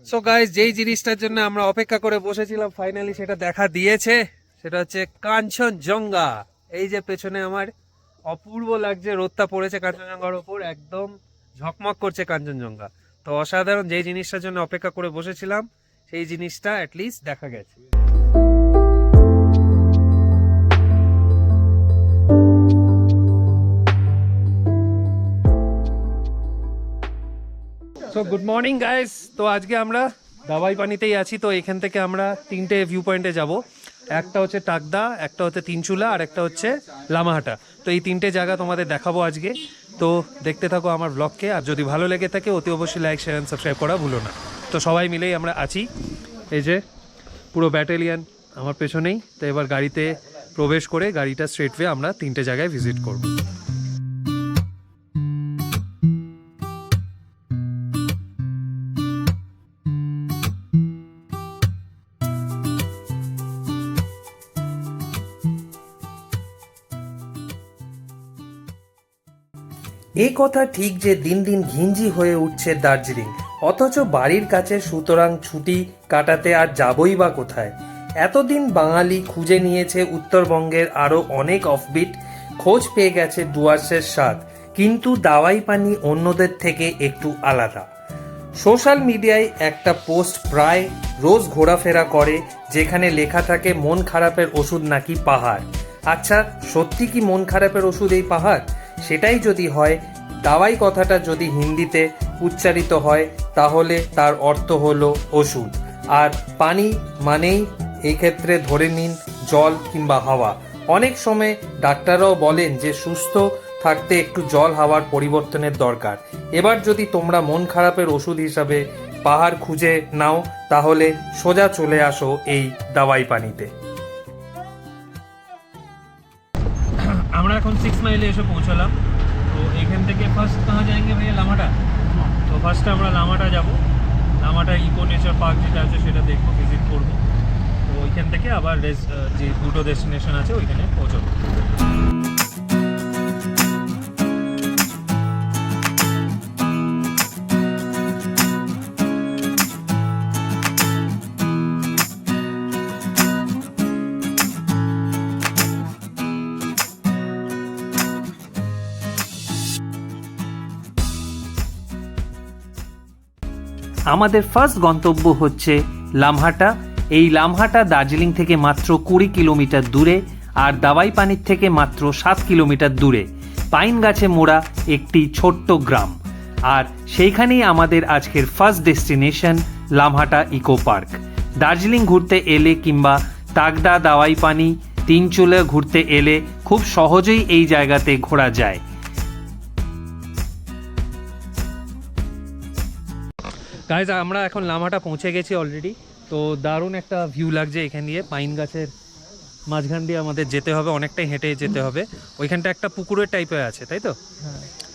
So guys, যেই জিনিসটার জন্য আমরা অপেক্ষা করে বসেছিলাম ফাইনালি সেটা দেখা দিয়েছে। সেটা হচ্ছে কাঞ্চনজঙ্ঘা। এই যে পেছনে আমার অপূর্ব লাগছে, রোদটা পড়েছে কাঞ্চনজঙ্ঘার ওপর, একদম ঝকমক করছে কাঞ্চনজঙ্ঘা। তো অসাধারণ, যেই জিনিসটার জন্য অপেক্ষা করে বসেছিলাম সেই জিনিসটা অ্যাটলিস্ট দেখা গেছে। So good morning guys. তো আজকে আমরা দাবাই পানিতেই আছি। তো এখান থেকে আমরা তিনটে ভিউ পয়েন্টে যাব। একটা হচ্ছে টাকদা, একটা হচ্ছে তিনচুলা, আর একটা হচ্ছে লামাহাটা। তো এই তিনটে জায়গা তোমাদের দেখাবো আজকে। তো দেখতে থাকো আমার ব্লগকে, আর যদি ভালো লেগে থাকে অতি অবশ্যই লাইক শেয়ার এন্ড সাবস্ক্রাইব করা ভুলো না। তো সবাই মিলেই আমরা আছি, এই যে পুরো ব্যাটালিয়ান আমার পেছনেই। তো এবার গাড়িতে প্রবেশ করে গাড়িটা স্ট্রেট ওয়ে আমরা তিনটে জায়গায় ভিজিট করব। এই কথা ঠিক যে দিন দিন ঘিঞ্জি হয়ে উঠছে দার্জিলিং, অথচ বাড়ির কাছে, সুতরাং ছুটি কাটাতে আর যাবই বা কোথায়। এতদিন বাঙালি খুঁজে নিয়েছে উত্তরবঙ্গের আরও অনেক অফবিট, খোঁজ পেয়ে গেছে ডুয়ার্সের স্বাদ, কিন্তু দাওয়াই পানি অন্যদের থেকে একটু আলাদা। সোশ্যাল মিডিয়ায় একটা পোস্ট প্রায় রোজ ঘোরাফেরা করে, যেখানে লেখা থাকে মন খারাপের ওষুধ নাকি পাহাড়। আচ্ছা, সত্যি কি মন খারাপের ওষুধ এই পাহাড়? সেটাই যদি হয়, দাওয়াই কথাটা যদি হিন্দিতে উচ্চারিত হয় তাহলে তার অর্থ হলো ওষুধ, আর পানি মানেই এই ক্ষেত্রে ধরে নিন জল কিংবা হাওয়া। অনেক সময় ডাক্তাররাও বলেন যে সুস্থ থাকতে একটু জল হাওয়ার পরিবর্তনের দরকার। এবার যদি তোমরা মন খারাপের ওষুধ হিসাবে পাহাড় খুঁজে নাও, তাহলে সোজা চলে আসো এই দাওয়াই পানিতে। আমরা এখন 6 মাইলে এসে পৌঁছলাম। তো এখান থেকে ফার্স্ট কাহা যাएंगे ভাইয়া? লামাটা। তো ফার্স্টে আমরা লামাটা যাব। লামাটা ইকো নেচার পার্ক যেটা আছে সেটা দেখবো, ভিজিট করবো। তো ওইখান থেকে আবার যে দুটো ডেস্টিনেশন আছে ওইখানে পৌঁছবো। আমাদের ফার্স্ট গন্তব্য হচ্ছে লামহাটা। এই লামহাটা দার্জিলিং থেকে মাত্র 20 কিলোমিটার দূরে, আর দাওয়াই পানির থেকে মাত্র 7 কিলোমিটার দূরে। পাইন গাছে মোড়া একটি ছোট্ট গ্রাম, আর সেইখানেই আমাদের আজকের first destination Lamahatta eco park. Darjeeling ঘুরতে এলে কিংবা তাগদা, দাওয়াই পানি, তিনচুলা ঘুরতে এলে খুব সহজেই এই জায়গাতে ঘোরা যায়। গাইজ, আমরা এখন লামাটা পৌঁছে গেছি অলরেডি। তো দারুণ একটা ভিউ লাগছে এখান দিয়ে, পাইন গাছের মাঝখান দিয়ে আমাদের যেতে হবে, অনেকটাই হেঁটে যেতে হবে। ওইখানটা একটা পুকুরের টাইপের আছে, তাই তো?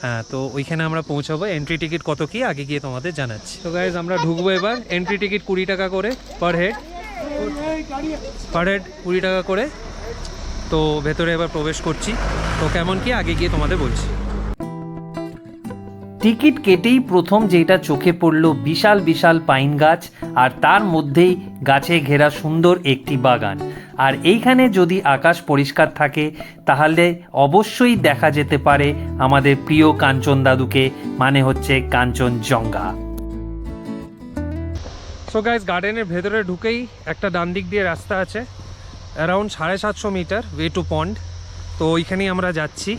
হ্যাঁ, তো ওইখানে আমরা পৌঁছাবো। এন্ট্রি টিকিট কত কি আগে গিয়ে তোমাদের জানাচ্ছি। তো গাইজ, আমরা ঢুকবো এবার। এন্ট্রি টিকিট 20 টাকা করে পার হেড 20 টাকা করে। তো ভেতরে এবার প্রবেশ করছি। তো কেমন কি আগে গিয়ে তোমাদের বলছি। টিকিট কেটেই প্রথম যেটা চোখে পড়ল বিশাল বিশাল পাইন গাছ, আর তার মধ্যেই গাছে ঘেরা সুন্দর একটি বাগান। আর এইখানে যদি আকাশ পরিষ্কার থাকে তাহলে অবশ্যই দেখা যেতে পারে আমাদের প্রিয় কাঞ্চন দাদুকে, মানে হচ্ছে কাঞ্চনজঙ্ঘা। সো গাইজ, গার্ডেনের ভেতরে ঢুকেই একটা ডান দিক দিয়ে রাস্তা আছে, অ্যারাউন্ড 750 মিটার ওয়ে টু পন্ড। তো ওইখানেই আমরা যাচ্ছি।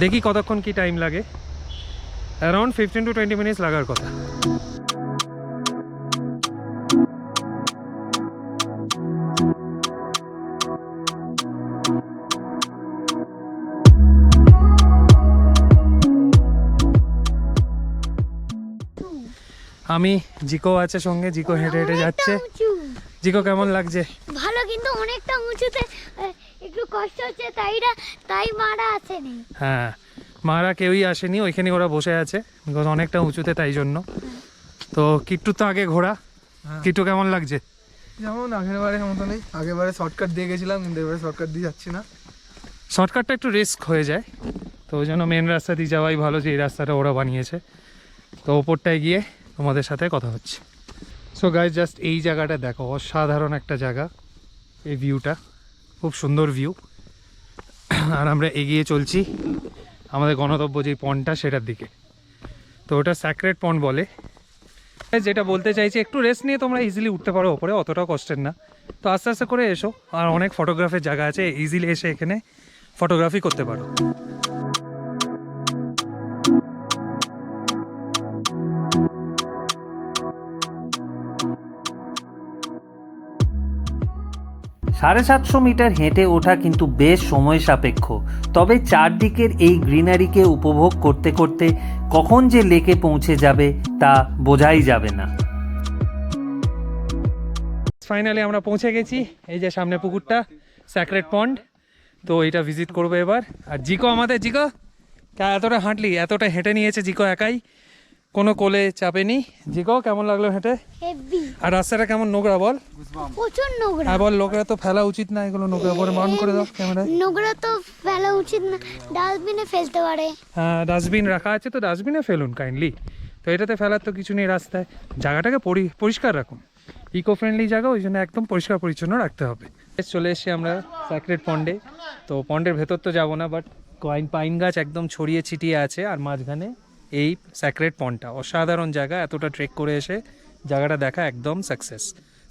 দেখি কতক্ষণ কি টাইম লাগে। অ্যারাউন্ড 15 to 20 মিনিটস লাগার কথা। আমি জিকো আছে সঙ্গে, জিকো হেঁটে হেঁটে যাচ্ছে। জিকো, কেমন লাগছে? ভালো, কিন্তু অনেকটা উঁচুতে, একটু কষ্ট হচ্ছে, তাই মারা আসেনি। হ্যাঁ, মারা কেউই আসেনি, ওইখানে ওরা বসে আছে, বিকজ অনেকটা উঁচুতে, তাই জন্য। তো কিট্টু তো আগে ঘোরা। কিট্টু, কেমন লাগছে? যেমন আগের বারে মতনই, আগের বারে শর্টকাট দিয়ে গেছিলাম, কিন্তু এবারে শর্টকাট দিয়ে যাচ্ছি না। শর্টকাটটা একটু রিস্ক হয়ে যায়, তো ওই জন্য মেন রাস্তা দিয়ে যাওয়াই ভালো, যে এই রাস্তাটা ওরা বানিয়েছে। তো ওপরটায় গিয়ে তোমাদের সাথে কথা হচ্ছে। সো গাইজ জাস্ট এই জায়গাটা দেখো, অসাধারণ একটা জায়গা। এই ভিউটা খুব সুন্দর ভিউ। আর আমরা এগিয়ে চলছি আমাদের গন্তব্য যে পন্ডটা সেটার দিকে। তো ওটা স্যাক্রেড পন্ড বলে। যেটা বলতে চাইছি, একটু রেস্ট নিয়ে তোমরা ইজিলি উঠতে পারো ওপরে, অতটাও কষ্টের না। তো আস্তে আস্তে করে এসো, আর অনেক ফটোগ্রাফের জায়গা আছে, ইজিলি এসে এখানে ফটোগ্রাফি করতে পারো। সাড়ে 700 মিটার হেঁটে ওঠা কিন্তু বেশ সময় সাপেক্ষ, তবে চারদিকের এই গ্রিনারিকে উপভোগ করতে করতে কখন যে লেকে পৌঁছে যাবে তা বোঝাই যাবে না। ফাইনালি আমরা পৌঁছে গেছি, এই যে সামনে পুকুরটা, স্যাক্রেড পন্ড। তো এটা ভিজিট করবো এবার। আর জিকো আমাদের, জিকো এতটা হাঁটলি, এতটা হেঁটে নিয়েছে জিকো একাই, কোনো কোলে চাপেনি। জিকো কেমন লাগলো হেঁটে? হেভি, আর রাস্তাটা কেমন নোংরা বল? প্রচুর নোংরা। হ্যাঁ বল, লোকেরা তো ফেলা উচিত না এগুলো, নোংরা পরে মান করে দাও ক্যামেরায়। নোংরা তো ফেলা উচিত না, ডাস্টবিনে ফেলতে পারে। হ্যাঁ ডাস্টবিন রাখা আছে, তো ডাস্টবিনে ফেলুন কাইন্ডলি। তো এটাতে ফেলার তো কিছু নেই রাস্তায়। জায়গাটাকে পরিষ্কার রাখুন, ইকো ফ্রেন্ডলি জায়গা, ওই জন্য একদম পরিষ্কার পরিচ্ছন্ন রাখতে হবে। চলে এসেছি আমরা স্যাক্রেড পন্ডে। তো পন্ডের ভেতর তো যাবো না, বাট পাইন গাছ একদম ছড়িয়ে ছিটিয়ে আছে, আর মাঝখানে এই স্যাক্রেড পন্ডটা। অসাধারণ জায়গা, এতটা ট্রেক করে এসে জায়গাটা দেখা একদম সাকসেস।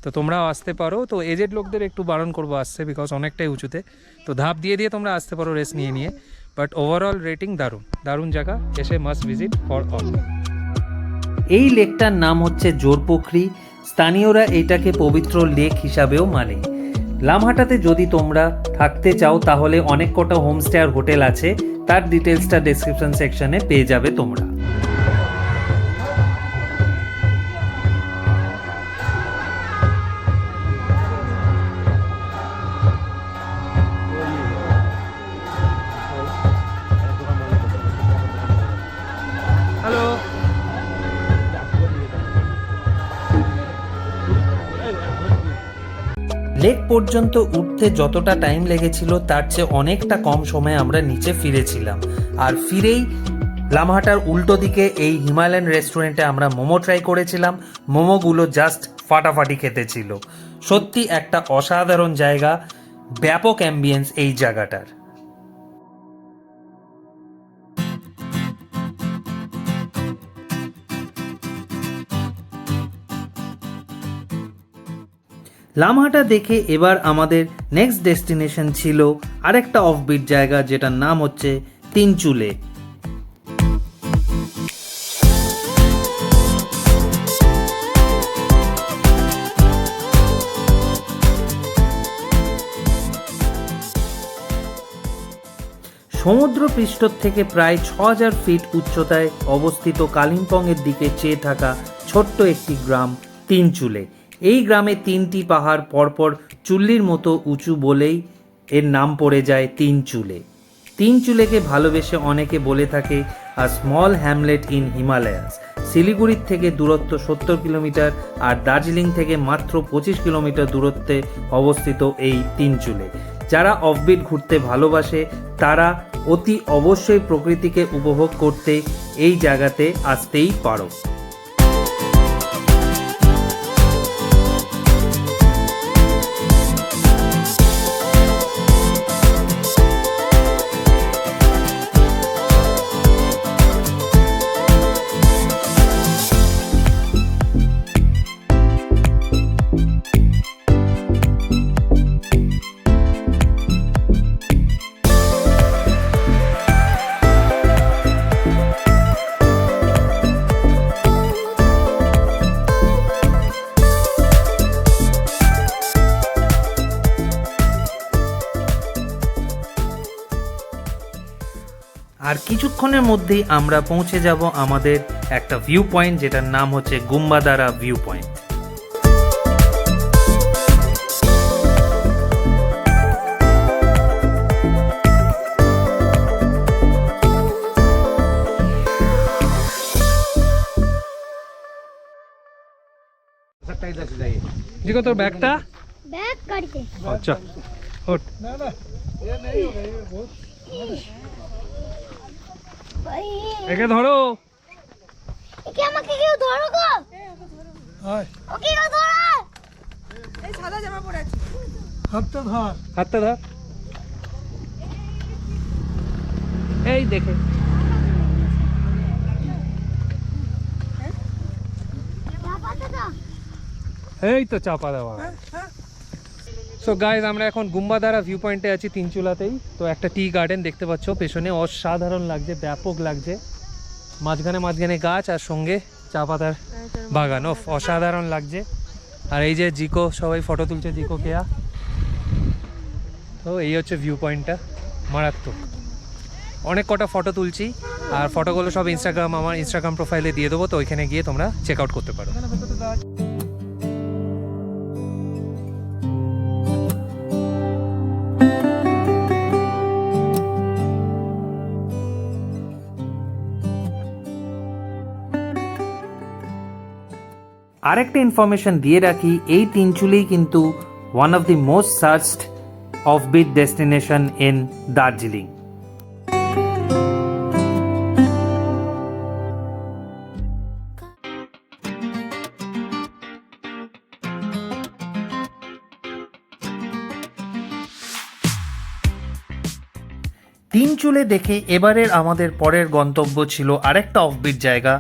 তো তোমরাও আসতে পারো। তো এজেড লোকদের একটু বারণ করবো আসতে, বিকজ অনেকটাই উঁচুতে। তো ধাপ দিয়ে দিয়ে তোমরা আসতে পারো রেস্ট নিয়ে নিয়ে, বাট ওভারঅল রেটিং দারুণ, দারুণ জায়গা, এসে মাস্ট ভিজিট ফর অল। এই লেকটার নাম হচ্ছে জোরপোখরি। স্থানীয়রা এটাকে পবিত্র লেক হিসাবেও মানে। লামহাটাতে যদি তোমরা থাকতে চাও তাহলে অনেক কটা হোমস্টে আর হোটেল আছে, তার ডিটেলসটা ডেসক্রিপশন সেকশনে পেয়ে যাবে তোমরা। হ্যালো, লেক পর্যন্ত উঠতে যতটা টাইম লেগেছিল তার চেয়ে অনেকটা কম সময়ে আমরা নিচে ফিরেছিলাম। আর ফিরেই লামহাটার উল্টো দিকে এই হিমালয়ান রেস্টুরেন্টে আমরা মোমো ট্রাই করেছিলাম। মোমোগুলো জাস্ট ফাটাফাটি খেতে ছিল। সত্যি একটা অসাধারণ জায়গা, ব্যাপক অ্যাম্বিয়েন্স এই জায়গাটার। লামহাটা দেখে এবার আমাদের নেক্সট ডেস্টিনেশন ছিল আরেকটা অফবিট জায়গা, যেটার নাম হচ্ছে তিনচুলে। সমুদ্রপৃষ্ঠ থেকে প্রায় 6000 ফিট উচ্চতায় অবস্থিত কালিম্পংয়ের দিকে চেয়ে থাকা ছোট্ট একটি গ্রাম তিনচুলে। এই গ্রামে 3টি পাহাড় পরপর চুল্লির মতো উঁচু বলেই এর নাম পড়ে যায় তিনচুলে। তিনচুলেকে ভালোবেসে অনেকে বলে থাকে a small Hamlet in Himalayas. শিলিগুড়ির থেকে দূরত্ব 70 কিলোমিটার আর দার্জিলিং থেকে মাত্র 25 কিলোমিটার দূরত্বে অবস্থিত এই তিনচুলে। যারা অফবিট ঘুরতে ভালোবাসে তারা অতি অবশ্যই প্রকৃতিকে উপভোগ করতে এই জায়গাতে আসতেই পারো। আর কিছুক্ষণের মধ্যেই আমরা পৌঁছে যাব আমাদের একটা ভিউ পয়েন্ট, যেটার নাম হচ্ছে গুম্বাদারা ভিউ পয়েন্ট। জিকো তোর ব্যাগটা? ব্যাগ গাড়িতে। আচ্ছা ওঠ। একে ধরো। একে আমাকে কেউ ধরো গো। ও কি গো ধরা হাতটা ধর এই দেখে চাপাতে দাও এই তো চাপা দেওয়া। সো গাইজ আমরা এখন গুম্বাধারা ভিউ পয়েন্টে আছি তিনচুলাতেই। তো একটা টি গার্ডেন দেখতে পাচ্ছ পেছনে, অসাধারণ লাগছে, ব্যাপক লাগছে। মাঝখানে গাছ আর সঙ্গে চা পাতার বাগান, অসাধারণ লাগছে। আর এই যে জিকো, সবাই ফটো তুলছে, জিকো কেয়া। তো এই হচ্ছে ভিউ পয়েন্টটা, মারাত্মক। অনেক কটা ফটো তুলছি আর ফটোগুলো সব আমার ইনস্টাগ্রাম প্রোফাইলে দিয়ে দেবো, তো ওইখানে গিয়ে তোমরা চেক আউট করতে পারো। আরেকটা ইনফরমেশন দিয়ে রাখি, এই তিনচুলেই কিন্তু one of the most searched offbeat destination in Darjeeling. Tinchuley দেখে এবারের আমাদের পরের গন্তব্য ছিল আরেকটা অফবিট জায়গা,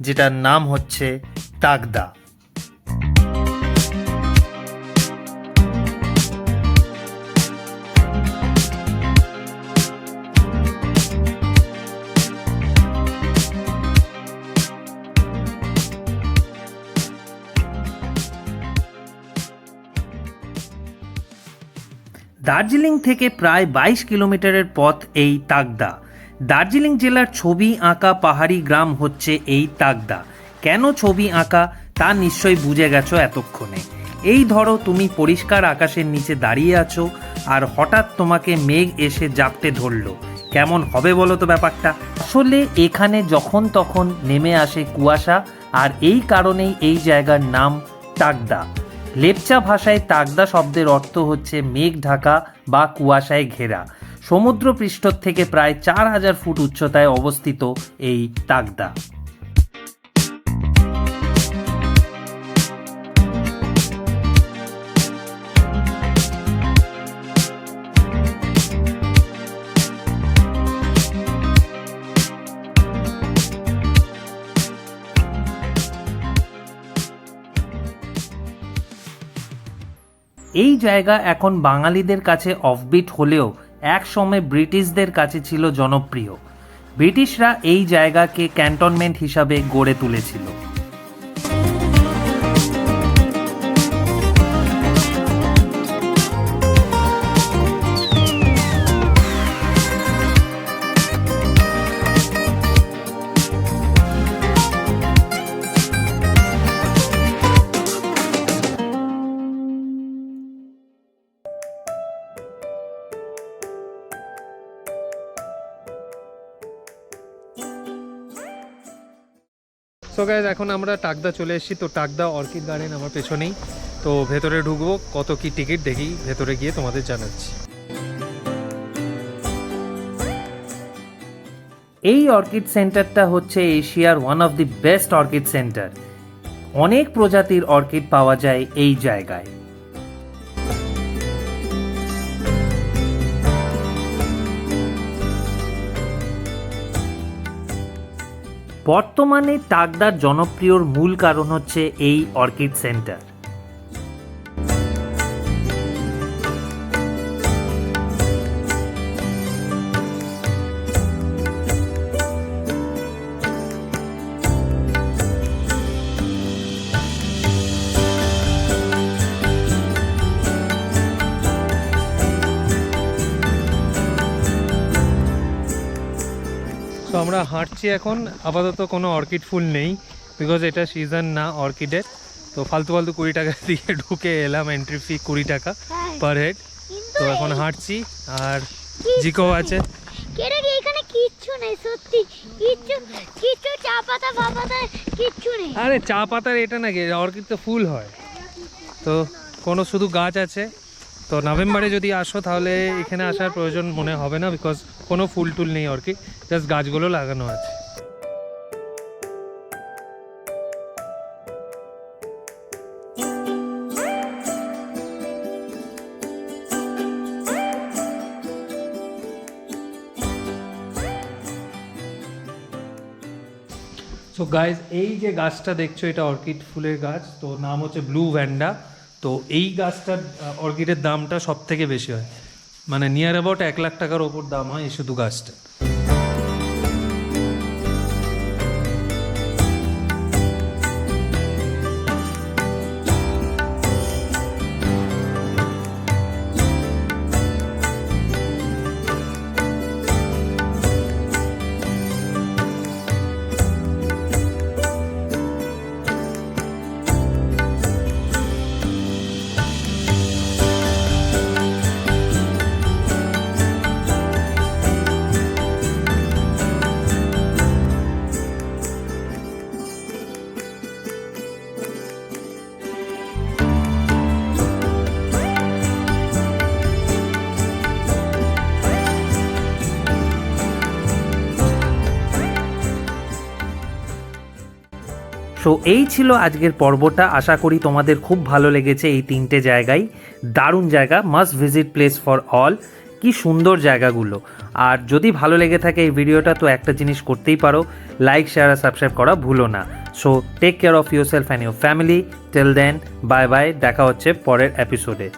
যেটার নাম হচ্ছে তাগদা। দার্জিলিং থেকে প্রায় 22 কিলোমিটারের পথ এই তাগদা। দার্জিলিং জেলার ছবি আঁকা পাহাড়ি গ্রাম হচ্ছে এই তাগদা। কেন ছবি আঁকা তা নিশ্চয়ই বুঝে গেছো এতক্ষণে। এই ধরো তুমি পরিষ্কার আকাশের নিচে দাঁড়িয়ে আছো আর হঠাৎ তোমাকে মেঘ এসে জাপটে ধরলো, কেমন হবে বলো তো ব্যাপারটা? আসলে এখানে যখন তখন নেমে আসে কুয়াশা, আর এই কারণেই এই জায়গার নাম তাগদা। লেপচা ভাষায় তাগদা শব্দের অর্থ হচ্ছে মেঘ ঢাকা বা কুয়াশায় ঘেরা। সমুদ্রপৃষ্ঠ থেকে প্রায় 4000 ফুট উচ্চতায় অবস্থিত এই তাগদা। এই জায়গা এখন বাঙালিদের কাছে অফবিট হলেও একসময় ব্রিটিশদের কাছে ছিল জনপ্রিয়। ব্রিটিশরা এই জায়গাকে ক্যান্টনমেন্ট হিসাবে গড়ে তুলেছিল। সো গাইজ এখন আমরা টাকদা চলে এসেছি। তো টাকদা অর্কিড গার্ডেন আমার পেছনেই। তো ভেতরে ঢুকবো, কত কি টিকিট দেখি ভেতরে গিয়ে তোমাদের জানাচ্ছি। এই অর্কিড সেন্টারটা হচ্ছে এশিয়ার one of the best orchid centre. অনেক প্রজাতির অর্কিড পাওয়া যায় এই জায়গায়। বর্তমানে টাকদার জনপ্রিয়র মূল কারণ হচ্ছে এই অর্কিড সেন্টার। তো আমরা হাঁটছি এখন, আপাতত কোনো অর্কিড ফুল নেই, বিকজ এটা সিজন না অর্কিডের। তো ফালতু 20 টাকা দিয়ে ঢুকে এলাম, এন্ট্রি ফি 20 টাকা পার হেড। তো এখন হাঁটছি আর জিকো আছে। এখানে কিচ্ছু নেই, সত্যি কিচ্ছু চা পাতা কিচ্ছু নেই। আরে চা পাতার এটা নাকি, অর্কিড তো ফুল হয়। তো কোনো শুধু গাছ আছে। তো নভেম্বরে যদি আসো তাহলে এখানে আসার প্রয়োজন মনে হবে না, বিকজ কোনো ফুল টুল নেই অর্কিড, জাস্ট গাছগুলো লাগানো আছে। সো গাইজ এই যে গাছটা দেখছো এটা অর্কিড ফুলের গাছ, তো নাম হচ্ছে ব্লু ভ্যান্ডা। তো এই গাছটার অর্কিডের দামটা সব থেকে বেশি হয়, মানে নিয়ার অ্যাবাউট 1 লাখ টাকার ওপর দাম হয় এই শুধু গাছটা। সো এই ছিল আজকের পর্বটা। আশা করি তোমাদের খুব ভালো লেগেছে এই 3টে জায়গায়। দারুণ জায়গা, must visit place for all. কি সুন্দর জায়গাগুলো। আর যদি ভালো লেগে থাকে এই ভিডিওটা, তো একটা জিনিস করতেই পারো, লাইক শেয়ার আর সাবস্ক্রাইব করা ভুলো না। So take care of yourself and your family. Till then, bye bye, দেখা হচ্ছে পরের এপিসোডে।